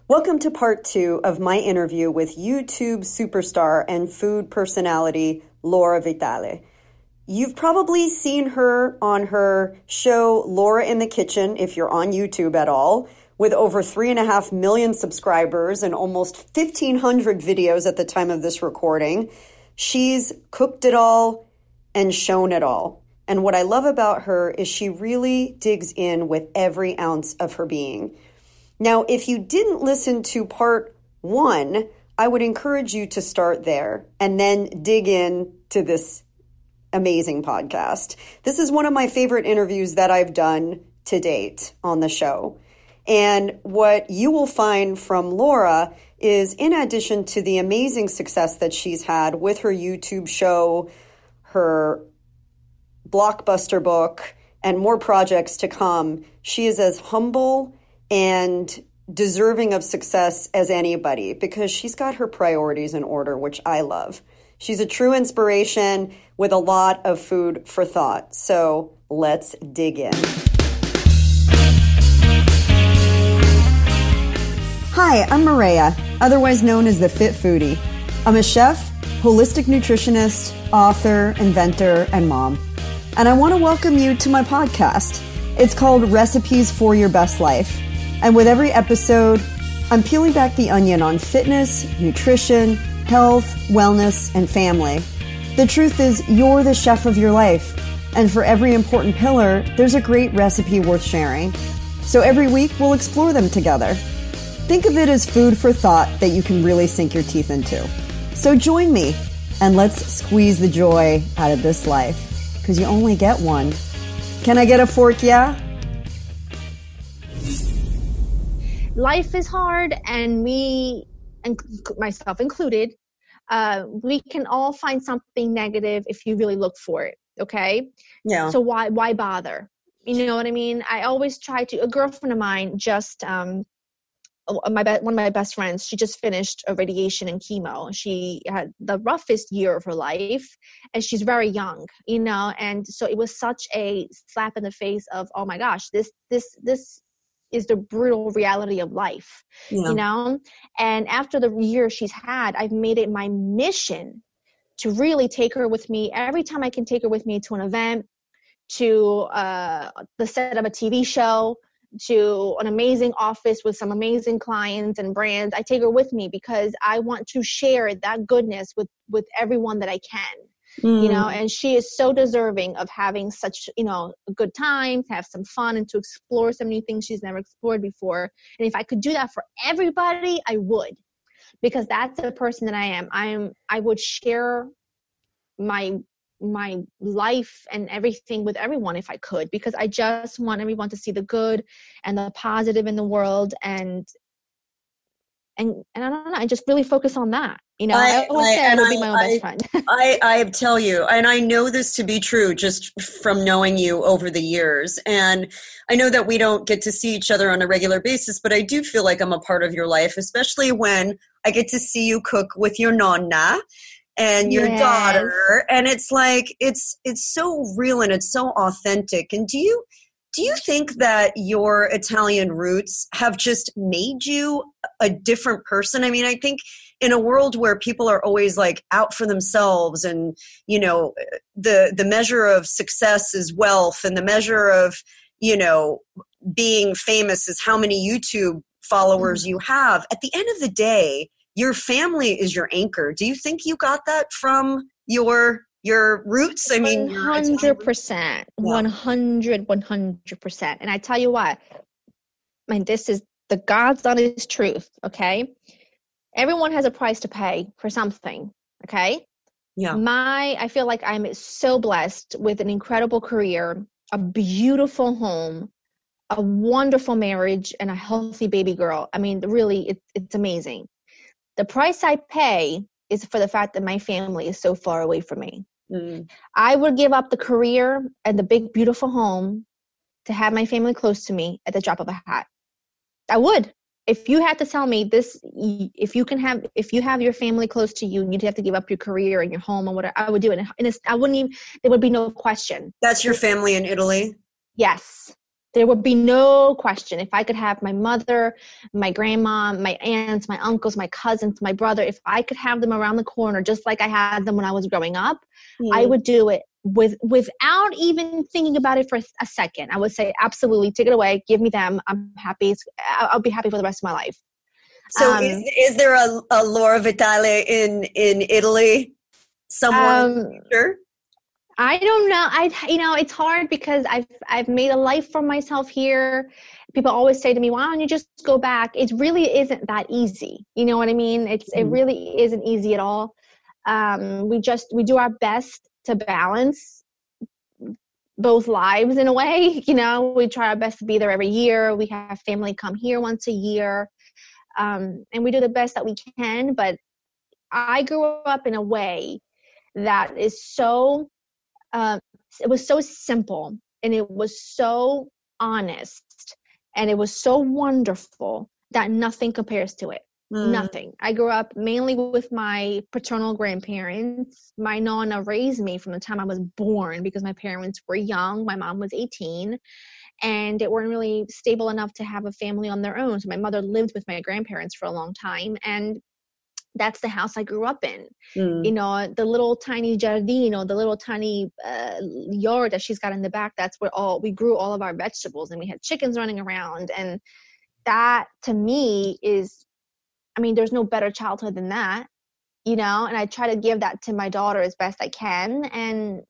Welcome to part 2 of my interview with YouTube superstar and food personality, Laura Vitale. You've probably seen her on her show, Laura in the Kitchen, if you're on YouTube at all, with over 3.5 million subscribers and almost 1,500 videos at the time of this recording. She's cooked it all and shown it all. And what I love about her is she really digs in with every ounce of her being. Now, if you didn't listen to part 1, I would encourage you to start there and then dig in to this amazing podcast. This is one of my favorite interviews that I've done to date on the show. And what you will find from Laura is, in addition to the amazing success that she's had with her YouTube show, her blockbuster book, and more projects to come, she is as humble and deserving of success as anybody because she's got her priorities in order, which I love. She's a true inspiration with a lot of food for thought. So let's dig in. Hi, I'm Maria, otherwise known as the Fit Foodie. I'm a chef, holistic nutritionist, author, inventor, and mom. And I want to welcome you to my podcast. It's called Recipes for Your Best Life. And with every episode, I'm peeling back the onion on fitness, nutrition, health, wellness, and family. The truth is, you're the chef of your life. And for every important pillar, there's a great recipe worth sharing. So every week, we'll explore them together. Think of it as food for thought that you can really sink your teeth into. So join me, and let's squeeze the joy out of this life, because you only get one. Can I get a fork, yeah? Life is hard, and me, and myself included, we can all find something negative if you really look for it, okay? Yeah. So why bother? You know what I mean? I always try to, a girlfriend of mine just, one of my best friends, she just finished a radiation and chemo. She had the roughest year of her life, and she's very young, you know? And so it was such a slap in the face of, oh my gosh, this is the brutal reality of life, you know? And after the year she's had, I've made it my mission to really take her with me. Every time I can take her with me to an event, to the set of a TV show, to an amazing office with some amazing clients and brands, I take her with me because I want to share that goodness with everyone that I can. You know, and she is so deserving of having such, you know, a good time, to have some fun and to explore some new things she's never explored before. And if I could do that for everybody, I would, because that's the person that I am. I would share my life and everything with everyone if I could, because I just want everyone to see the good and the positive in the world, and I don't know, I just really focus on that. You know, I always say I will be my own best friend. I tell you, and I know this to be true just from knowing you over the years. And I know that we don't get to see each other on a regular basis, but I do feel like I'm a part of your life, especially when I get to see you cook with your nonna and your daughter. And it's like, it's so real and it's so authentic. And do you think that your Italian roots have just made you a different person? I mean, I think in a world where people are always like out for themselves, and, you know, the measure of success is wealth, and the measure of, you know, being famous is how many YouTube followers you have. At the end of the day, your family is your anchor. Do you think you got that from your roots? I mean, 100%, 100%. And I tell you what, this is the God's honest truth. Okay. Everyone has a price to pay for something. Okay. Yeah. I feel like I'm so blessed with an incredible career, a beautiful home, a wonderful marriage, and a healthy baby girl. I mean, really, it's amazing. The price I pay is for the fact that my family is so far away from me. I would give up the career and the big, beautiful home to have my family close to me at the drop of a hat. I would. If you had to tell me this, if you have your family close to you, you'd have to give up your career and your home and whatever, I would do it. And I wouldn't even, there would be no question. That's your family in Italy? Yes. There would be no question. If I could have my mother, my grandma, my aunts, my uncles, my cousins, my brother, if I could have them around the corner just like I had them when I was growing up, I would do it without even thinking about it for a second. I would say, absolutely, take it away, give me them. I'm happy. I'll be happy for the rest of my life. So is there a Laura Vitale in Italy? Someone sure? I don't know. It's hard because I've made a life for myself here. People always say to me, why don't you just go back? It really isn't that easy. You know what I mean? It really isn't easy at all. We do our best to balance both lives in a way. We try our best to be there every year. We have family come here once a year. And we do the best that we can. But I grew up in a way that is so, it was so simple, and it was so honest, and it was so wonderful that nothing compares to it. Nothing. I grew up mainly with my paternal grandparents. My nonna raised me from the time I was born because my parents were young. My mom was 18, and they weren't really stable enough to have a family on their own. So my mother lived with my grandparents for a long time, and that's the house I grew up in. The little tiny giardino, the little tiny yard that she's got in the back, that's where we grew all of our vegetables, and we had chickens running around. And that to me is, there's no better childhood than that, and I try to give that to my daughter as best I can. And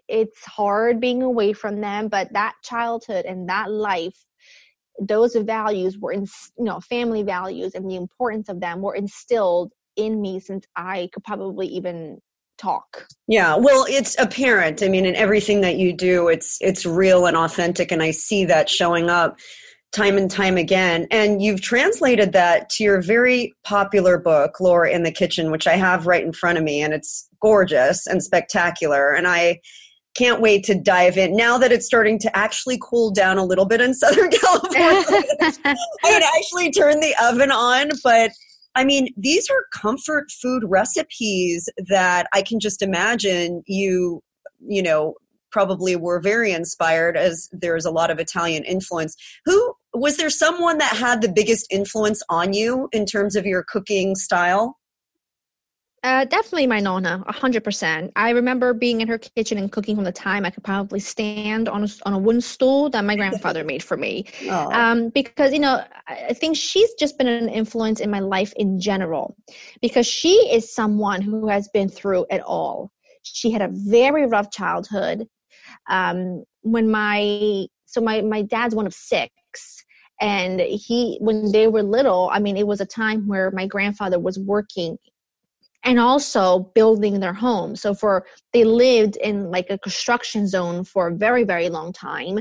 it's hard being away from them, but that childhood and that life, those values were family values and the importance of them were instilled in me since I could probably even talk. Yeah, well, it's apparent. In everything that you do, it's real and authentic, and I see that showing up time and time again. And you've translated that to your very popular book, Laura in the Kitchen, which I have right in front of me, and it's gorgeous and spectacular. And I can't wait to dive in now that it's starting to actually cool down a little bit in Southern California. I can actually turn the oven on, but these are comfort food recipes that I can just imagine you probably were very inspired, as there's a lot of Italian influence. Was there someone that had the biggest influence on you in terms of your cooking style? Definitely my nonna, 100%. I remember being in her kitchen and cooking from the time I could probably stand on a wooden stool that my grandfather made for me. Because, I think she's just been an influence in my life in general, because she is someone who has been through it all. She had a very rough childhood. When my dad's one of 6. And when they were little, it was a time where my grandfather was working and also building their home. So they lived in like a construction zone for a very, very long time.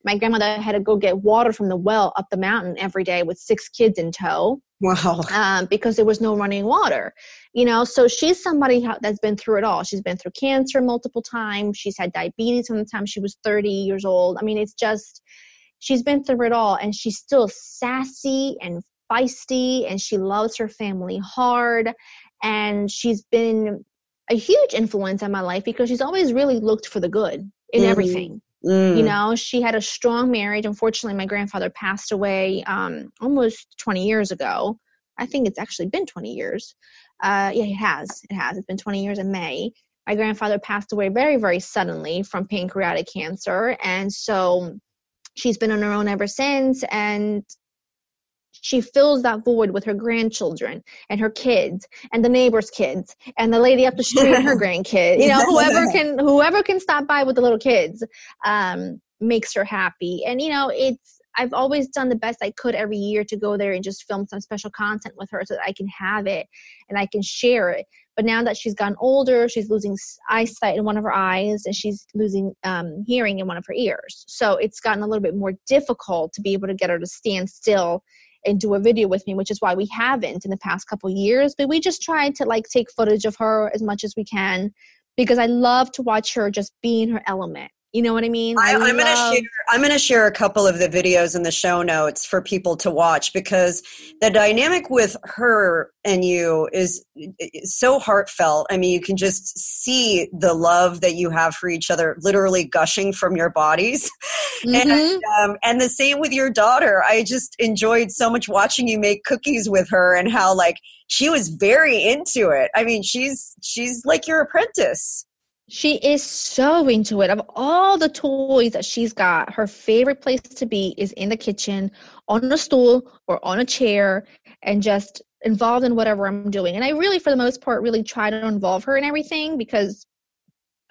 My grandmother had to go get water from the well up the mountain every day with 6 kids in tow. Wow. Because there was no running water, so she's somebody that's been through it all. She's been through cancer multiple times. She's had diabetes from the time she was 30 years old. It's just, she's been through it all, and she's still sassy and feisty, and she loves her family hard. And she's been a huge influence on my life because she's always really looked for the good in everything. She had a strong marriage. Unfortunately, my grandfather passed away almost 20 years ago. I think it's actually been 20 years. It has. It's been 20 years in May. My grandfather passed away very, very suddenly from pancreatic cancer. And so she's been on her own ever since. And she fills that void with her grandchildren and her kids and the neighbor's kids and the lady up the street and her grandkids. Whoever can stop by with the little kids makes her happy. And I've always done the best I could every year to go there and just film some special content with her so that I can have it and I can share it. But now that she's gotten older, she's losing eyesight in one of her eyes and she's losing hearing in one of her ears. So it's gotten a little bit more difficult to be able to get her to stand still and do a video with me, which is why we haven't in the past couple years. But we just try to take footage of her as much as we can, because I love to watch her just be in her element. You know what I mean? I'm gonna share a couple of the videos in the show notes for people to watch, because the dynamic with her and you is so heartfelt. I mean, you can just see the love that you have for each other literally gushing from your bodies. And the same with your daughter. I just enjoyed so much watching you make cookies with her, and how like she was very into it. I mean, she's like your apprentice. She is so into it. Of all the toys that she's got, her favorite place to be is in the kitchen, on a stool or on a chair, and just involved in whatever I'm doing. And I really, for the most part, really try to involve her in everything, because,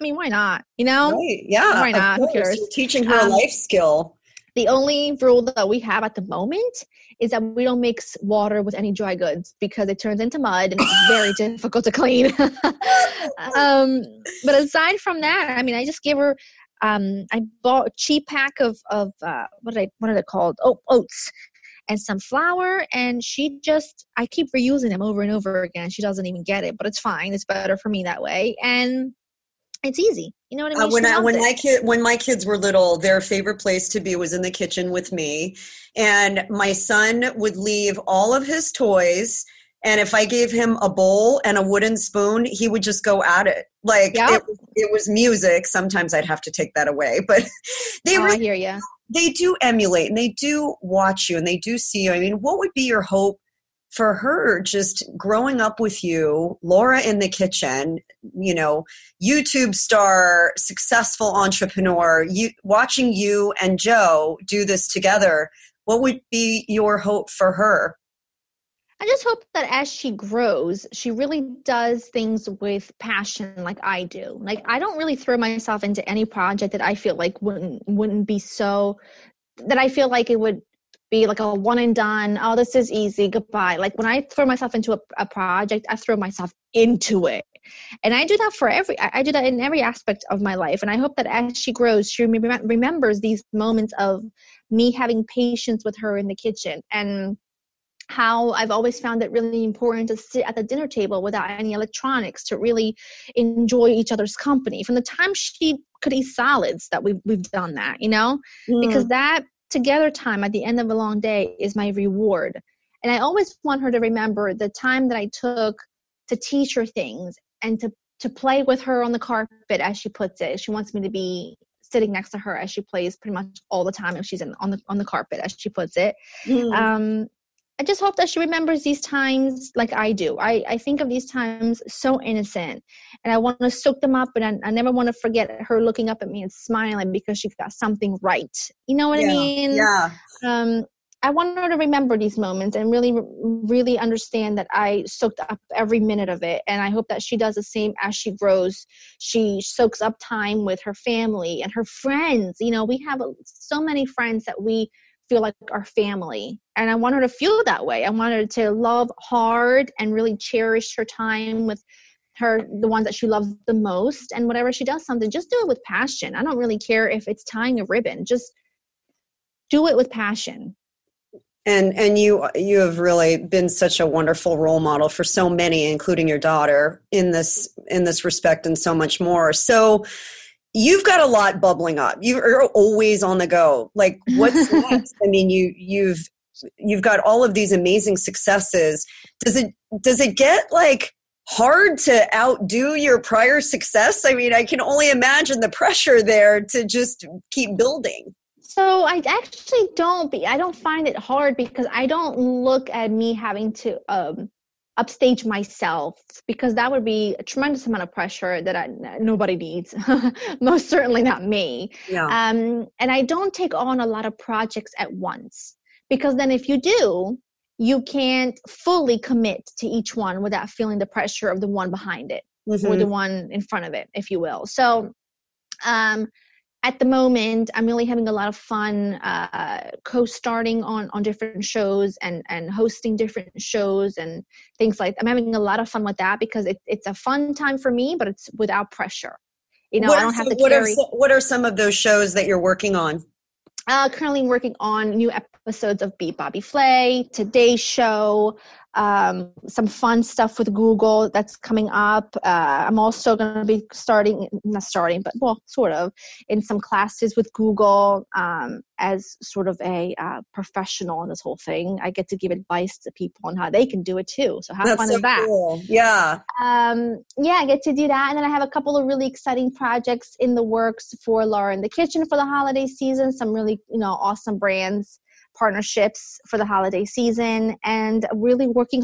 I mean, why not? You know? Right. Yeah. Why not? Who cares? You're teaching her a life skill. The only rule that we have at the moment is that we don't mix water with any dry goods, because it turns into mud and it's very difficult to clean. But aside from that, I mean, I just give her, I bought a cheap pack of what are they called? Oh, oats and some flour. And I keep reusing them over and over again. She doesn't even get it, but it's fine. It's better for me that way. And it's easy. You know what I mean? When my kids were little, their favorite place to be was in the kitchen with me. And my son would leave all of his toys. And if I gave him a bowl and a wooden spoon, he would just go at it. Like it was music. Sometimes I'd have to take that away, but I hear you. They do emulate, and they do watch you, and they do see you. I mean, what would be your hope for her just growing up with you, Laura in the kitchen, you know, YouTube star, successful entrepreneur, watching you and Joe do this together? What would be your hope for her? I just hope that as she grows, she really does things with passion like I do. Like, I don't really throw myself into any project that I feel like wouldn't be so, that I feel like it would be like a one and done. Oh, this is easy. Goodbye. Like, when I throw myself into a project, I throw myself into it. And I do that I do that in every aspect of my life. And I hope that as she grows, she remembers these moments of me having patience with her in the kitchen, and how I've always found it really important to sit at the dinner table without any electronics, to really enjoy each other's company. From the time she could eat salads, that we've done that, you know, because that together time at the end of a long day is my reward. And I always want her to remember the time that I took to teach her things, and to play with her on the carpet, as she puts it. She wants me to be sitting next to her as she plays pretty much all the time if she's on the carpet, as she puts it. I just hope that she remembers these times like I do. I think of these times so innocent, and I want to soak them up, and I never want to forget her looking up at me and smiling because she got something right. You know what I mean? Yeah. I want her to remember these moments and really, really understand that I soaked up every minute of it. And I hope that she does the same as she grows. She soaks up time with her family and her friends. You know, we have so many friends that we feel like our family, and I want her to feel that way. I want her to love hard and really cherish her time with the ones that she loves the most. And whatever she does something, just do it with passion. I don't really care if it's tying a ribbon, just do it with passion. And you have really been such a wonderful role model for so many, including your daughter, in this respect, and so much more. So you've got a lot bubbling up. You're always on the go. Like, what's next? I mean, you've got all of these amazing successes. Does it get like hard to outdo your prior success? I mean, I can only imagine the pressure there to just keep building. So I actually I don't find it hard, because I don't look at me having to upstage myself, because that would be a tremendous amount of pressure that nobody needs. Most certainly not me. Yeah. And I don't take on a lot of projects at once, because then if you do, you can't fully commit to each one without feeling the pressure of the one behind it, or the one in front of it, if you will. So at the moment, I'm really having a lot of fun co-starring on different shows and hosting different shows and things like that. I'm having a lot of fun with that, because it's a fun time for me, but it's without pressure. You know, I don't have to carry. What are some of those shows that you're working on? Currently working on new episodes of Beat Bobby Flay, Today's Show, some fun stuff with Google that's coming up. I'm also going to be sort of in some classes with Google as sort of a professional in this whole thing. I get to give advice to people on how they can do it too. So how fun is that? Cool. Yeah. I get to do that. And then I have a couple of really exciting projects in the works for Laura in the Kitchen for the holiday season. Some really, awesome brands, partnerships for the holiday season, and really working